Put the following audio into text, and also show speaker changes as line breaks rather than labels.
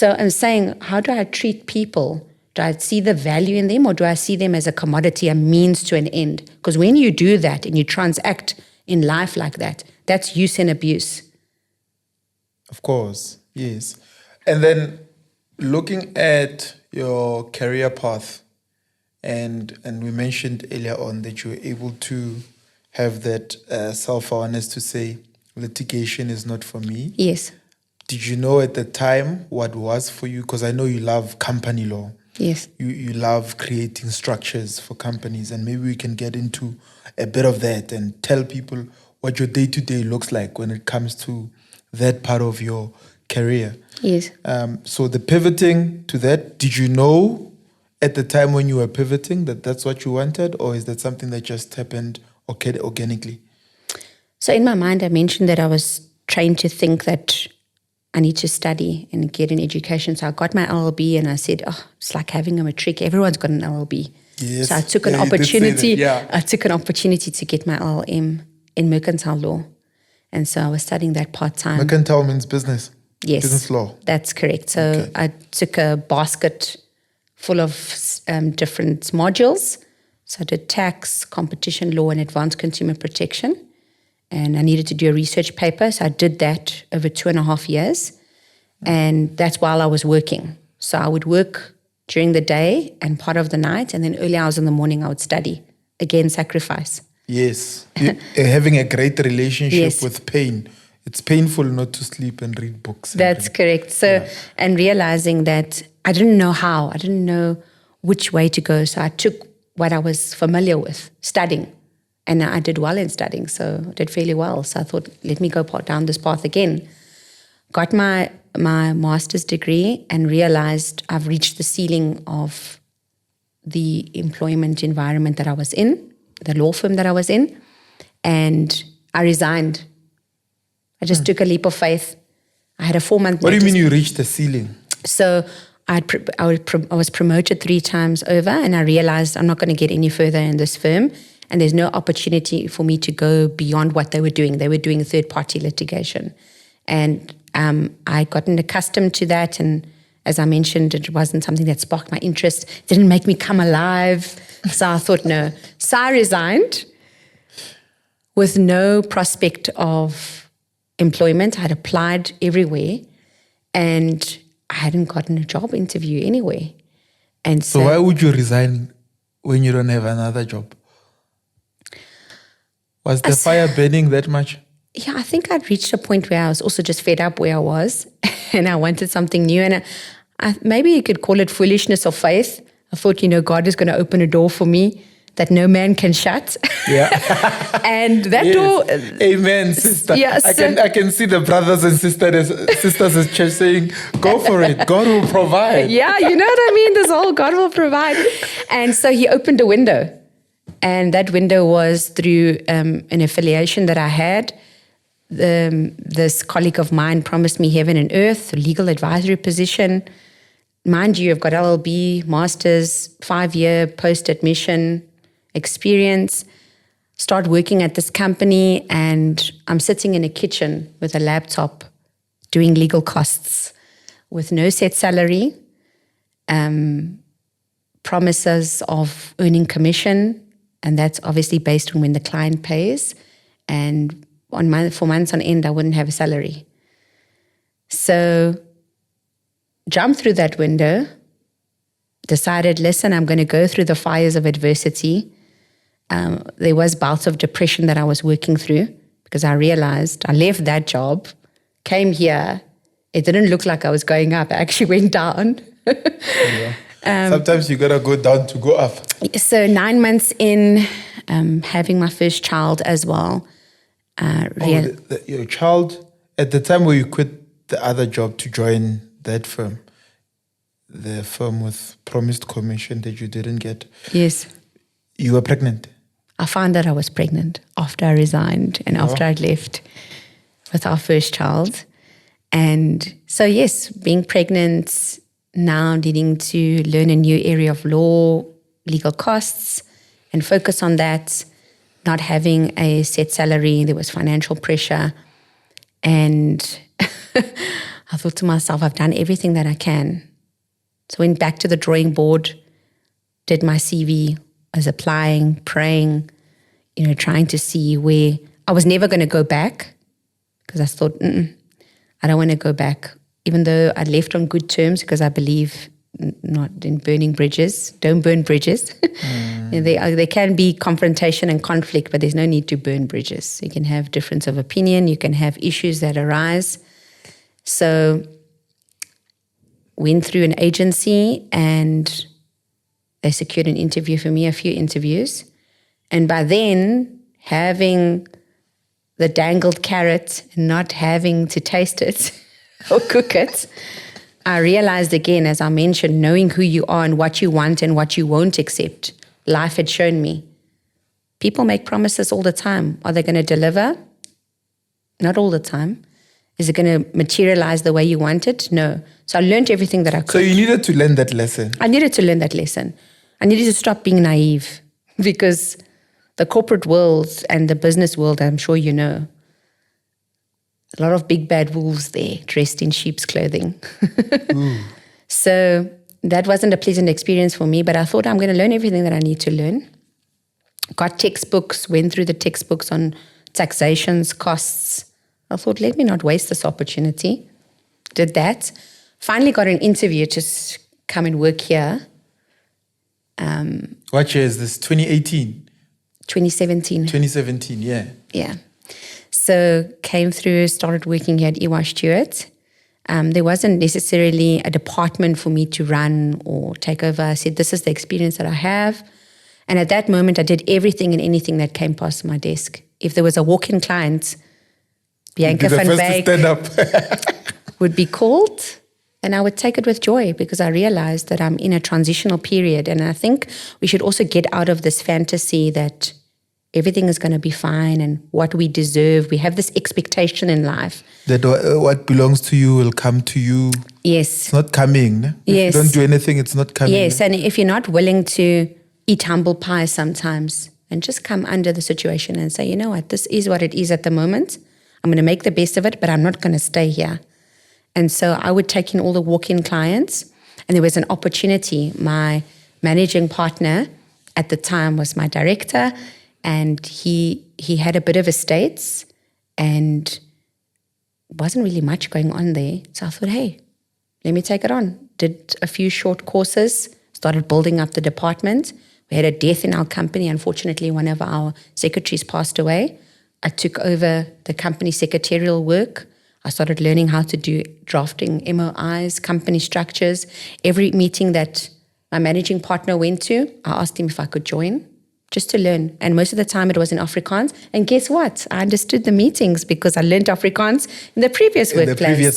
So I'm saying, how do I treat people? Do I see the value in them, or do I see them as a commodity, a means to an end? Because when you do that and you transact in life like that, that's use and abuse.
Of course, yes. And then looking at your career path, and we mentioned earlier on that you were able to have that self-awareness to say, litigation is not for me.
Yes.
Did you know at the time what was for you? Because I know you love company law.
Yes.
You love creating structures for companies, and maybe we can get into a bit of that and tell people what your day-to-day looks like when it comes to that part of your career.
Yes.
So the pivoting to that, did you know at the time when you were pivoting that that's what you wanted, or is that something that just happened organically?
So in my mind, I mentioned that I was trained to think that I need to study and get an education. So I got my LLB and I said, it's like having a matric. Everyone's got an LLB.
Yes.
So I took an opportunity. I took an opportunity to get my LLM in mercantile law. And so I was studying that part-time.
Mercantile means business?
Yes.
Business law?
That's correct. So I took a basket full of different modules. So I did tax, competition law, and advanced consumer protection. And I needed to do a research paper. So I did that over 2.5 years. And that's while I was working. So I would work during the day and part of the night. And then early hours in the morning, I would study. Again, sacrifice.
Yes. Having a great relationship with pain. It's painful not to sleep and read books.
That's correct. So, and realizing that I didn't know how. I didn't know which way to go. So I took what I was familiar with, studying. And I did well in studying, so I did fairly well. So I thought, let me go down this path again. Got my master's degree and realized I've reached the ceiling of the employment environment that I was in, the law firm that I was in, and I resigned. I just took a leap of faith. I had a 4-month notice.
What do you mean you reached the ceiling?
So I was promoted 3 times over, and I realized I'm not going to get any further in this firm. And there's no opportunity for me to go beyond what they were doing. They were doing third-party litigation. And I'd gotten accustomed to that. And as I mentioned, it wasn't something that sparked my interest. It didn't make me come alive. So I thought, no. So I resigned with no prospect of employment. I had applied everywhere. And I hadn't gotten a job interview anywhere. And
so why would you resign when you don't have another job? Was the fire burning that much?
Yeah, I think I'd reached a point where I was also just fed up where I was and I wanted something new. And maybe you could call it foolishness or faith. I thought, God is going to open a door for me that no man can shut.
Yeah.
And that door...
Amen, sister.
Yeah,
I can see the brothers and sisters in church saying, go for it. God will provide.
Yeah, you know what I mean? This whole God will provide. And so he opened a window. And that window was through an affiliation that I had. This colleague of mine promised me heaven and earth, a legal advisory position. Mind you, I've got LLB, master's, 5-year post-admission experience. Start working at this company, and I'm sitting in a kitchen with a laptop doing legal costs with no set salary, promises of earning commission. And that's obviously based on when the client pays. And for months on end, I wouldn't have a salary. So jumped through that window, decided, listen, I'm going to go through the fires of adversity. There was bouts of depression that I was working through because I realized I left that job, came here. It didn't look like I was going up. I actually went down.
Yeah. Sometimes you got to go down to go up.
So 9 months in, having my first child as well.
Your child, at the time where you quit the other job to join that firm, the firm with promised commission that you didn't get.
Yes.
You were pregnant?
I found that I was pregnant after I resigned and after I'd left with our first child. And so, yes, being pregnant, now needing to learn a new area of law, legal costs, and focus on that, not having a set salary. There was financial pressure. And I thought to myself, I've done everything that I can. So went back to the drawing board, did my CV, was applying, praying, trying to see where I was never going to go back, because I thought, I don't want to go back, even though I left on good terms, because I believe not in burning bridges. Don't burn bridges. There can be confrontation and conflict, but there's no need to burn bridges. You can have difference of opinion. You can have issues that arise. So went through an agency and they secured an interview for me, a few interviews. And by then, having the dangled carrot and not having to taste it or cook it, I realized again, as I mentioned, knowing who you are and what you want and what you won't accept. Life had shown me. People make promises all the time. Are they going to deliver? Not all the time. Is it going to materialize the way you want it? No. So I learned everything that I could.
So you needed to learn that lesson.
I needed to learn that lesson. I needed to stop being naive, because the corporate world and the business world, I'm sure you know, a lot of big bad wolves there dressed in sheep's clothing. So that wasn't a pleasant experience for me, but I thought I'm going to learn everything that I need to learn. Got textbooks, went through the textbooks on taxations, costs. I thought, let me not waste this opportunity. Did that. Finally got an interview to come and work here.
What year is this? 2018?
2017.
2017, yeah.
Yeah. So came through, started working here at EY Stewart. There wasn't necessarily a department for me to run or take over. I said, this is the experience that I have. And at that moment, I did everything and anything that came past my desk. If there was a walk-in client, Bianca van Wyk would be called, and I would take it with joy, because I realized that I'm in a transitional period. And I think we should also get out of this fantasy that everything is going to be fine and what we deserve. We have this expectation in life.
That what belongs to you will come to you.
Yes.
It's not coming. No?
Yes.
If you don't do anything, it's not coming.
Yes,
no?
and if you're not willing to eat humble pie sometimes and just come under the situation and say, you know what, this is what it is at the moment. I'm going to make the best of it, but I'm not going to stay here. And so I would take in all the walk-in clients, and there was an opportunity. My managing partner at the time was my director, and he had a bit of estates and wasn't really much going on there. So I thought, hey, let me take it on. Did a few short courses, started building up the department. We had a death in our company. Unfortunately, one of our secretaries passed away. I took over the company secretarial work. I started learning how to do drafting MOIs, company structures. Every meeting that my managing partner went to, I asked him if I could join, just to learn. And most of the time it was in Afrikaans. And guess what? I understood the meetings because I learned Afrikaans in the previous workplace.